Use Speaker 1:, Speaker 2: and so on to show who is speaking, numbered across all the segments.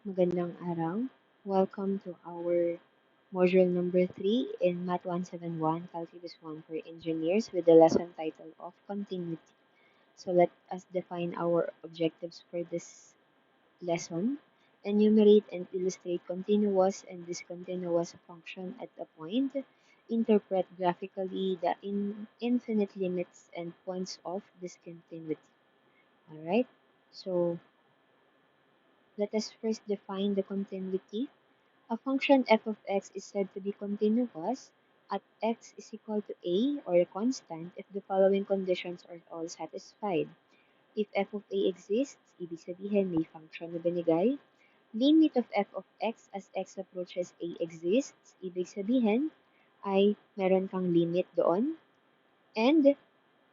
Speaker 1: Magandang araw. Welcome to our module number 3 in Math 171, Calculus 1 for Engineers with the lesson title of Continuity. So let us define our objectives for this lesson. Enumerate and illustrate continuous and discontinuous function at a point. Interpret graphically the infinite limits and points of discontinuity. Alright, so let us first define the continuity. A function f of x is said to be continuous at x is equal to a or a constant if the following conditions are all satisfied. If f of a exists, ibig sabihin may function na binigay. Limit of f of x as x approaches a exists, ibig sabihin ay meron kang limit doon. And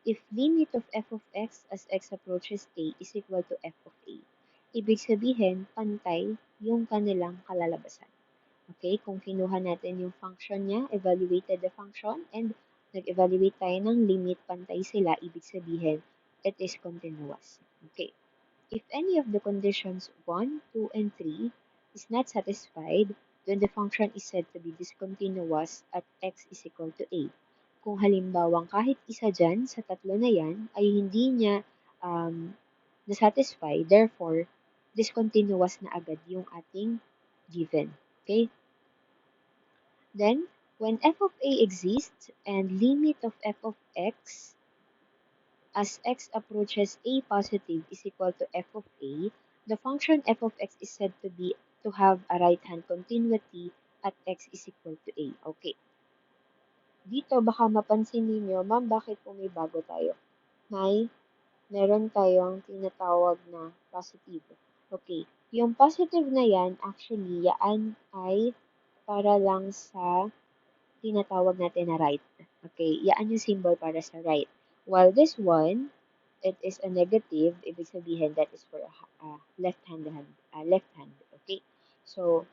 Speaker 1: if limit of f of x as x approaches a is equal to f of a, ibig sabihin pantay yung kanilang kalalabasan. Okay, kung kinuha natin yung function niya, evaluated the function, and nag-evaluate tayo ng limit, pantay sila, ibig sabihin, it is continuous. Okay, if any of the conditions 1, 2, and 3 is not satisfied, then the function is said to be discontinuous at x is equal to a. Kung halimbawang kahit isa dyan sa tatlo na yan ay hindi niya na-satisfy, therefore, discontinuous na agad yung ating given. Okay? Then, when f of a exists and limit of f of x as x approaches a positive is equal to f of a, the function f of x is said to have a right-hand continuity at x is equal to a. Okay. Dito, baka mapansin ninyo, ma'am, bakit po may bago tayo? Meron tayong tinatawag na positive. Okay. Yung positive na yan, actually, yan ay para lang sa tinatawag natin na right. Okay, yan yung symbol para sa right. While this one, it is a negative, ibig sabihin that is for left hand. Okay, so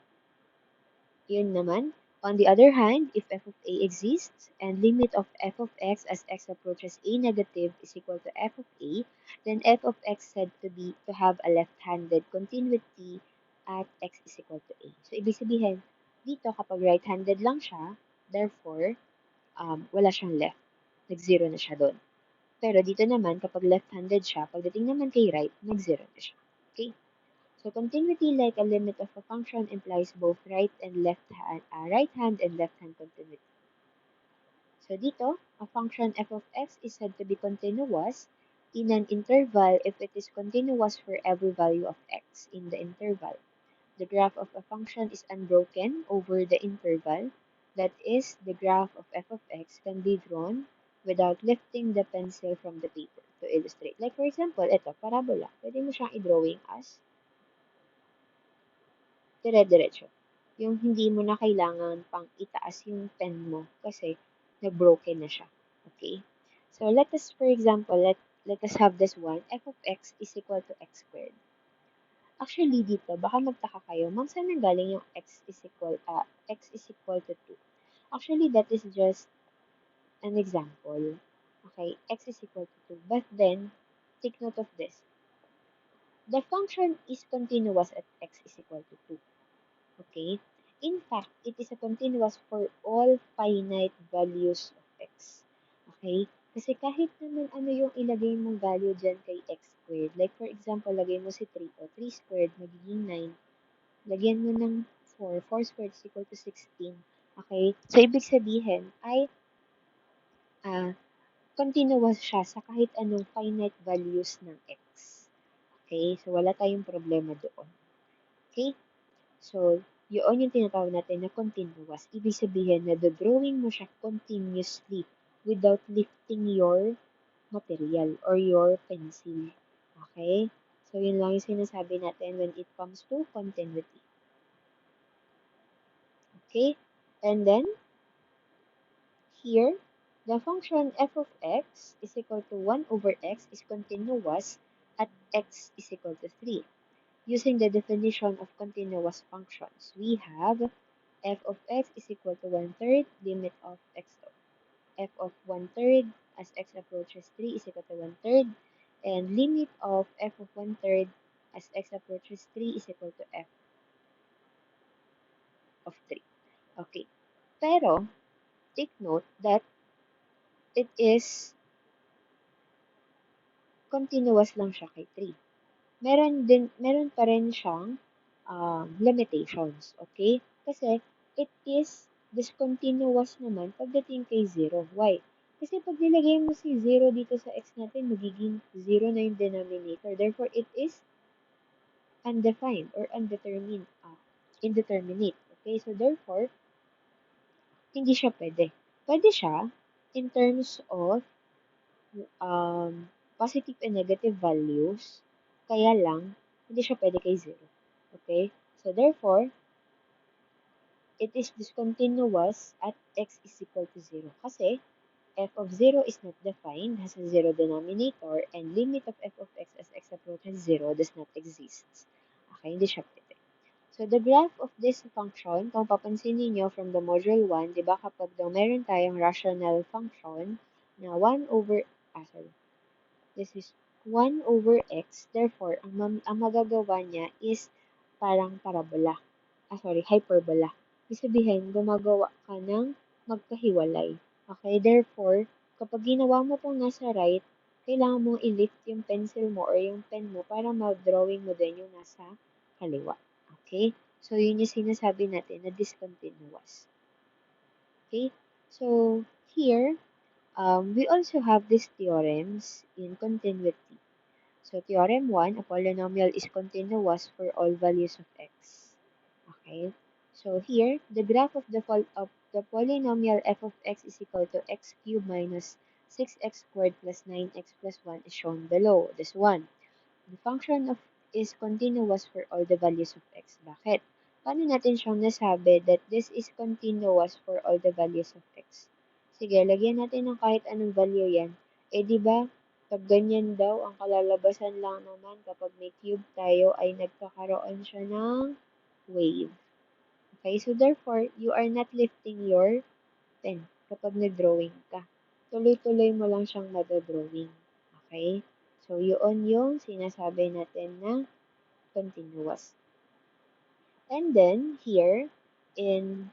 Speaker 1: yun naman. On the other hand, if f of a exists and limit of f of x as x approaches a negative is equal to f of a, then f of x said to have a left-handed continuity at x is equal to a. So ibig sabihin, dito kapag right-handed lang siya, therefore wala siyang left. Nag-zero na siya doon. Pero dito naman, kapag left-handed siya, pagdating naman kay right, nag-zero na siya. Okay? So continuity like a limit of a function implies both right hand and left hand continuity. So dito, a function f of x is said to be continuous in an interval if it is continuous for every value of x in the interval. The graph of a function is unbroken over the interval. That is, the graph of f of x can be drawn without lifting the pencil from the paper to illustrate. Like for example, ito, parabola. Pwede mo siyang i-drawing as dire-diretso. Yung hindi mo na kailangan pang itaas yung pen mo kasi nag-broken na siya. Okay? So, let us, for example, let us have this one. F of x is equal to x squared. Actually, dito, baka magtaka kayo, ma'am, saan nanggaling yung x is equal to 2? Actually, that is just an example. Okay, x is equal to 2. But then, take note of this. The function is continuous at x is equal to 2. Okay? In fact, it is a continuous for all finite values of x. Okay? Kasi kahit naman ano yung ilagay mong value dyan kay x squared, like for example, lagay mo si 3, o 3 squared magiging 9, lagyan mo ng 4, 4 squared is equal to 16. Okay? So, ibig sabihin ay continuous siya sa kahit anong finite values ng x. Okay? So, wala tayong problema doon. Okay? So, yun yung tinatawag natin na continuous. Ibig sabihin na drawing mo siya continuously without lifting your material or your pencil. Okay? So, yun lang yung sinasabi natin when it comes to continuity. Okay? And then, here, the function f of x is equal to 1 over x is continuous at x is equal to 3. Using the definition of continuous functions, we have f of x is equal to 1/3 limit of f of 1/3 as x approaches 3 is equal to 1/3 and limit of f of 1/3 as x approaches 3 is equal to f of 3. Okay. Pero, take note that it is continuous lang siya kay 3. Meron pa rin siyang limitations, okay? Kasi it is discontinuous naman pagdating kay 0. Why? Kasi pag nilagay mo si 0 dito sa x natin, magiging 0 na yung denominator. Therefore, it is undefined or undetermined, indeterminate. Okay? So, therefore, hindi siya pwede. Pwede siya in terms of positive and negative values, kaya lang, hindi siya pwede kay 0. Okay? So, therefore, it is discontinuous at x is equal to 0. Kasi, f of 0 is not defined, has a 0 denominator, and limit of f of x as x approaches 0 does not exist. Okay, hindi siya pwede. So, the graph of this function, kung papansin niyo from the module 1, di ba kapag daw meron tayong rational function na 1 over, sorry, this is 1 over x. Therefore, ang magagawa niya is parang parabola. Sorry, hyperbola. Ibig sabihin, gumagawa ka ng magkahiwalay. Okay, therefore, kapag ginawa mo itong nasa right, kailangan mong i-lift yung pencil mo or yung pen mo para mag-drawing mo din yung nasa kaliwa. Okay? So, yun yung sinasabi natin na discontinuous. Okay? So, here, we also have these theorems in continuity. So, theorem 1, a polynomial is continuous for all values of x. Okay? So, here, the graph of the polynomial f of x is equal to x cubed minus 6x squared plus 9x plus 1 is shown below. This one. The function of is continuous for all the values of x. Bakit? Paano natin siyang nasabi that this is continuous for all the values of x? Sige, lagyan natin ng kahit anong value yan. Eh, di ba, pag ganyan daw, ang kalalabasan lang naman kapag may cube tayo ay nagkakaroon siya ng wave. Okay, so therefore, you are not lifting your pen kapag nag-drawing ka. Tuloy-tuloy mo lang siyang madodrawing. Okay? So, yun yung sinasabi natin na continuous. And then, here, in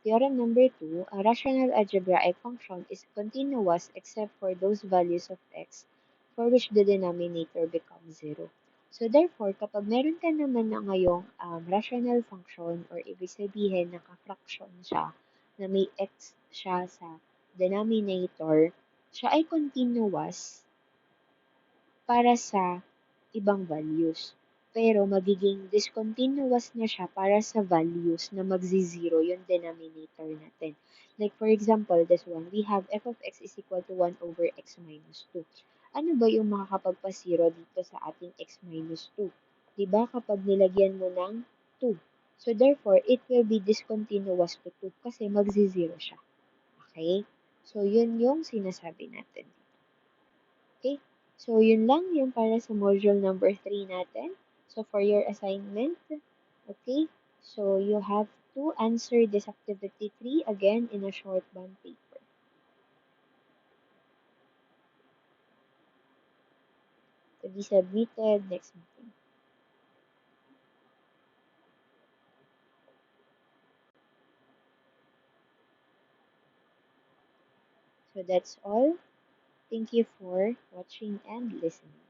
Speaker 1: theorem number 2, a rational algebraic function is continuous except for those values of x for which the denominator becomes 0. So, therefore, kapag meron ka naman na ngayong rational function or ibig sabihin naka-fraction siya, na may x siya sa denominator, siya ay continuous para sa ibang values. Pero magiging discontinuous na siya para sa values na magzi-zero yung denominator natin. Like for example, this one, we have f of x is equal to 1 over x minus 2. Ano ba yung makakapagpa-zero dito sa ating x minus 2? Diba kapag nilagyan mo ng 2? So therefore, it will be discontinuous to 2 kasi magzi-zero siya. Okay? So yun yung sinasabi natin. Okay? So, yun lang yung para sa module number 3 natin. So, for your assignment, okay? So, you have to answer this activity 3 again in a short bond paper. To be submitted next meeting. So, that's all. Thank you for watching and listening.